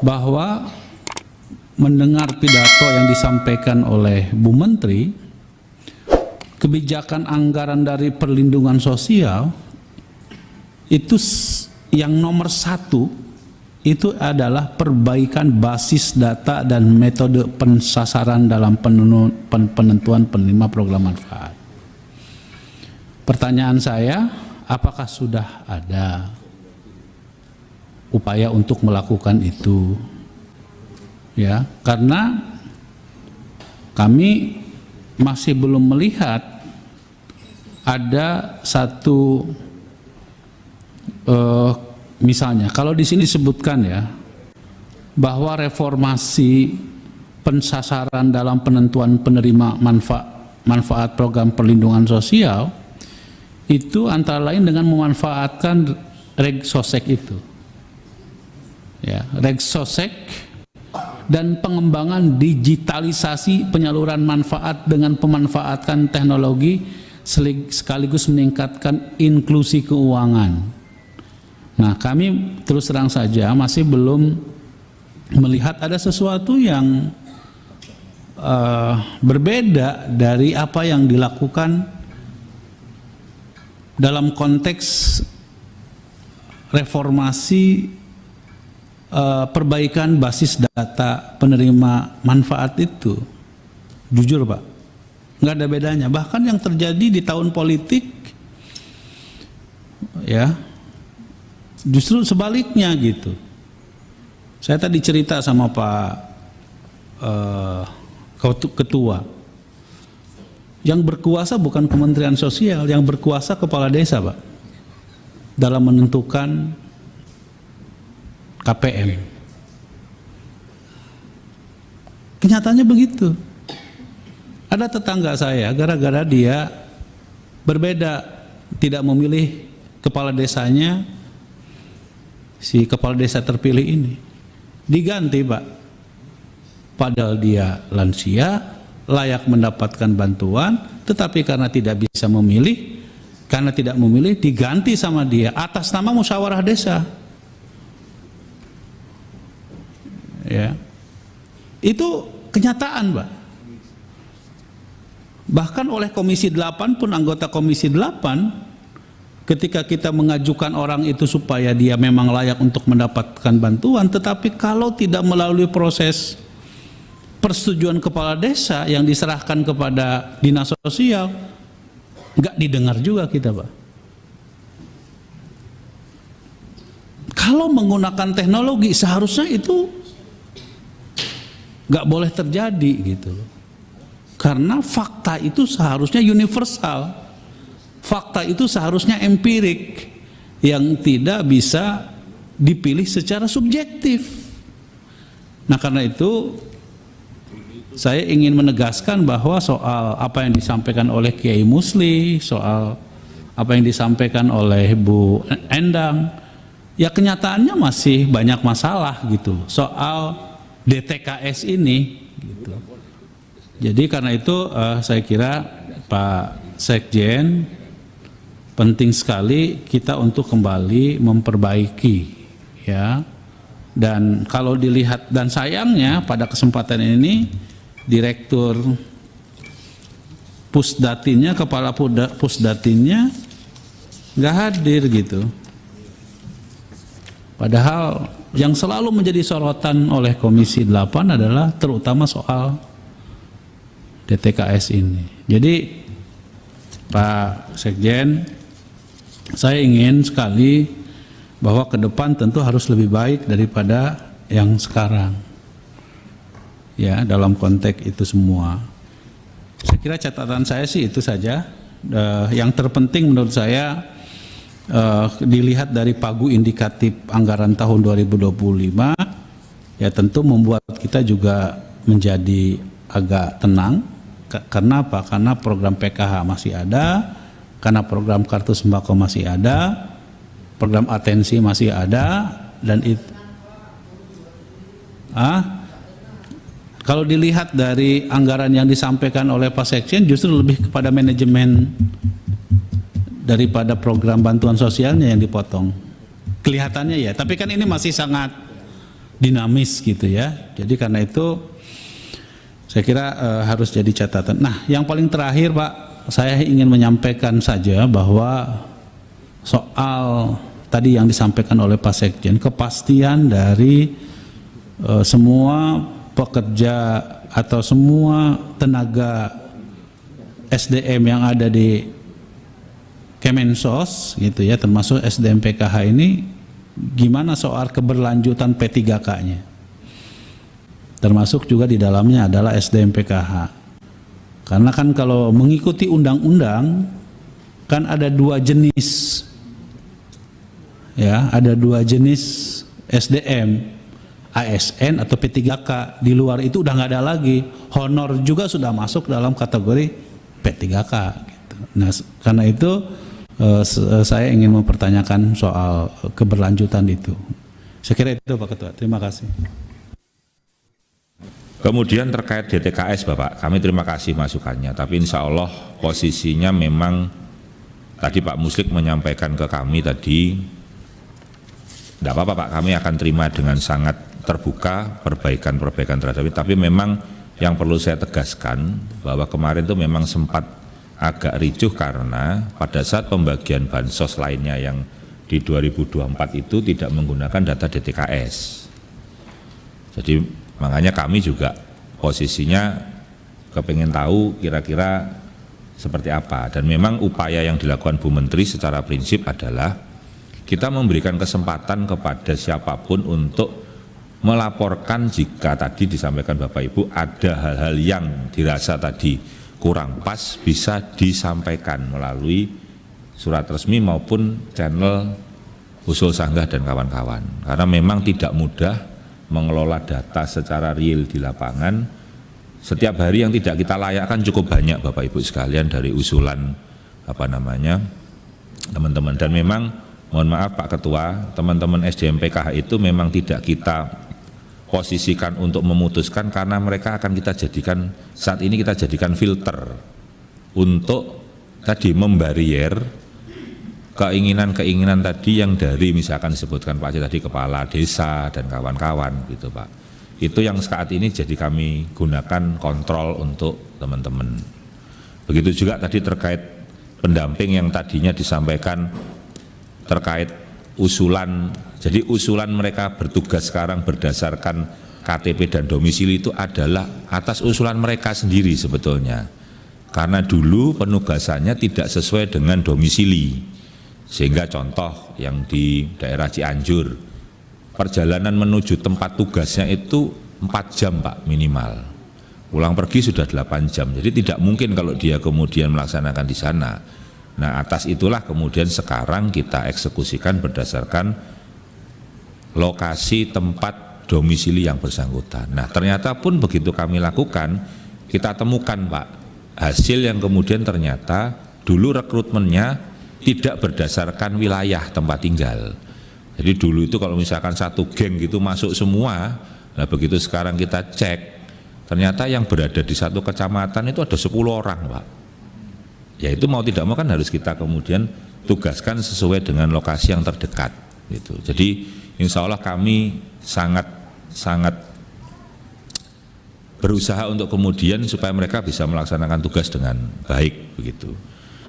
bahwa mendengar pidato yang disampaikan oleh Bu Menteri, kebijakan anggaran dari perlindungan sosial itu yang nomor satu itu adalah perbaikan basis data dan metode pensasaran dalam penentuan penerima program manfaat. Pertanyaan saya, apakah sudah ada upaya untuk melakukan itu? Ya, karena kami masih belum melihat ada satu misalnya kalau di sini disebutkan ya bahwa reformasi pensasaran dalam penentuan penerima manfaat program perlindungan sosial itu antara lain dengan memanfaatkan Regsosek itu. Ya, Regsosek dan pengembangan digitalisasi penyaluran manfaat dengan pemanfaatan teknologi sekaligus meningkatkan inklusi keuangan. Nah, kami terus terang saja masih belum melihat ada sesuatu yang berbeda dari apa yang dilakukan dalam konteks reformasi perbaikan basis data penerima manfaat itu. Jujur Pak, nggak ada bedanya. Bahkan yang terjadi di tahun politik ya justru sebaliknya gitu. Saya tadi cerita sama Pak Ketua, yang berkuasa bukan Kementerian Sosial, yang berkuasa kepala desa Pak dalam menentukan KPM. Kenyataannya begitu. Ada tetangga saya, gara-gara dia berbeda, tidak memilih kepala desanya, si kepala desa terpilih ini diganti Pak, padahal dia lansia, layak mendapatkan bantuan, tetapi karena tidak bisa memilih, karena tidak memilih diganti sama dia atas nama musyawarah desa. Ya, itu kenyataan Pak. Bahkan oleh Komisi 8 pun, anggota Komisi 8, ketika kita mengajukan orang itu supaya dia memang layak untuk mendapatkan bantuan, tetapi kalau tidak melalui proses persetujuan kepala desa yang diserahkan kepada dinas sosial, nggak didengar juga kita Pak. Kalau menggunakan teknologi seharusnya itu nggak boleh terjadi gitu loh. Karena fakta itu seharusnya universal, fakta itu seharusnya empirik yang tidak bisa dipilih secara subjektif. Nah karena itu saya ingin menegaskan bahwa soal apa yang disampaikan oleh Kiai Musli, soal apa yang disampaikan oleh Bu Endang, ya kenyataannya masih banyak masalah gitu soal DTKS ini gitu. Jadi karena itu saya kira Pak Sekjen, penting sekali kita untuk kembali memperbaiki ya. Dan kalau dilihat, dan sayangnya pada kesempatan ini Direktur Pusdatinnya, Kepala Pusdatinnya nggak hadir gitu. Padahal yang selalu menjadi sorotan oleh Komisi 8 adalah terutama soal DTKS ini. Jadi Pak Sekjen, saya ingin sekali bahwa ke depan tentu harus lebih baik daripada yang sekarang. Ya, dalam konteks itu semua. Saya kira catatan saya sih itu saja. Yang terpenting menurut saya dilihat dari pagu indikatif anggaran tahun 2025, ya tentu membuat kita juga menjadi agak tenang. Karena apa? Karena program PKH masih ada, karena program kartu sembako masih ada, program atensi masih ada, dan itu kalau dilihat dari anggaran yang disampaikan oleh Pak Sekjen justru lebih kepada manajemen daripada program bantuan sosialnya yang dipotong. Kelihatannya ya, tapi kan ini masih sangat dinamis gitu ya. Jadi karena itu saya kira harus jadi catatan. Nah, yang paling terakhir Pak, saya ingin menyampaikan saja bahwa soal tadi yang disampaikan oleh Pak Sekjen, kepastian dari semua pekerja atau semua tenaga SDM yang ada di Kemensos gitu ya, termasuk SDM PKH ini, gimana soal keberlanjutan P3K-nya, termasuk juga di dalamnya adalah SDM PKH. Karena kan kalau mengikuti undang-undang kan ada dua jenis ya, ada dua jenis SDM, ASN atau P3K. Di luar itu udah nggak ada lagi. Honor juga sudah masuk dalam kategori P3K gitu. Nah, karena itu saya ingin mempertanyakan soal keberlanjutan itu. Saya kira itu Pak Ketua. Terima kasih. Kemudian terkait DTKS Bapak, kami terima kasih masukannya, tapi insya Allah posisinya memang tadi Pak Muslik menyampaikan ke kami tadi, tidak apa-apa Pak, kami akan terima dengan sangat terbuka perbaikan-perbaikan terhadap itu, tapi memang yang perlu saya tegaskan bahwa kemarin itu memang sempat agak ricuh karena pada saat pembagian bansos lainnya yang di 2024 itu tidak menggunakan data DTKS. Jadi makanya kami juga posisinya kepengen tahu kira-kira seperti apa, dan memang upaya yang dilakukan Bu Menteri secara prinsip adalah kita memberikan kesempatan kepada siapapun untuk melaporkan jika tadi disampaikan Bapak Ibu ada hal-hal yang dirasa tadi kurang pas, bisa disampaikan melalui surat resmi maupun channel Usul Sanggah dan kawan-kawan. Karena memang tidak mudah mengelola data secara real di lapangan. Setiap hari yang tidak kita layakkan cukup banyak Bapak Ibu sekalian dari usulan teman-teman, dan memang mohon maaf Pak Ketua, teman-teman SDM PKH itu memang tidak kita posisikan untuk memutuskan, karena mereka akan kita jadikan, saat ini kita jadikan filter untuk tadi membarier keinginan-keinginan tadi yang dari misalkan disebutkan Pak Aceh tadi kepala desa dan kawan-kawan gitu Pak. Itu yang saat ini jadi kami gunakan kontrol untuk teman-teman. Begitu juga tadi terkait pendamping yang tadinya disampaikan terkait usulan. Jadi usulan mereka bertugas sekarang berdasarkan KTP dan domisili itu adalah atas usulan mereka sendiri sebetulnya. Karena dulu penugasannya tidak sesuai dengan domisili. Sehingga contoh yang di daerah Cianjur, perjalanan menuju tempat tugasnya itu 4 jam Pak minimal. Pulang pergi sudah 8 jam. Jadi tidak mungkin kalau dia kemudian melaksanakan di sana. Nah, atas itulah kemudian sekarang kita eksekusikan berdasarkan lokasi tempat domisili yang bersangkutan. Nah, ternyata pun begitu kami lakukan, kita temukan Pak, hasil yang kemudian ternyata dulu rekrutmennya tidak berdasarkan wilayah tempat tinggal. Jadi dulu itu kalau misalkan satu geng gitu masuk semua, nah begitu sekarang kita cek, ternyata yang berada di satu kecamatan itu ada 10 orang Pak. Ya itu mau tidak mau kan harus kita kemudian tugaskan sesuai dengan lokasi yang terdekat gitu. Jadi insya Allah kami sangat berusaha untuk kemudian supaya mereka bisa melaksanakan tugas dengan baik begitu.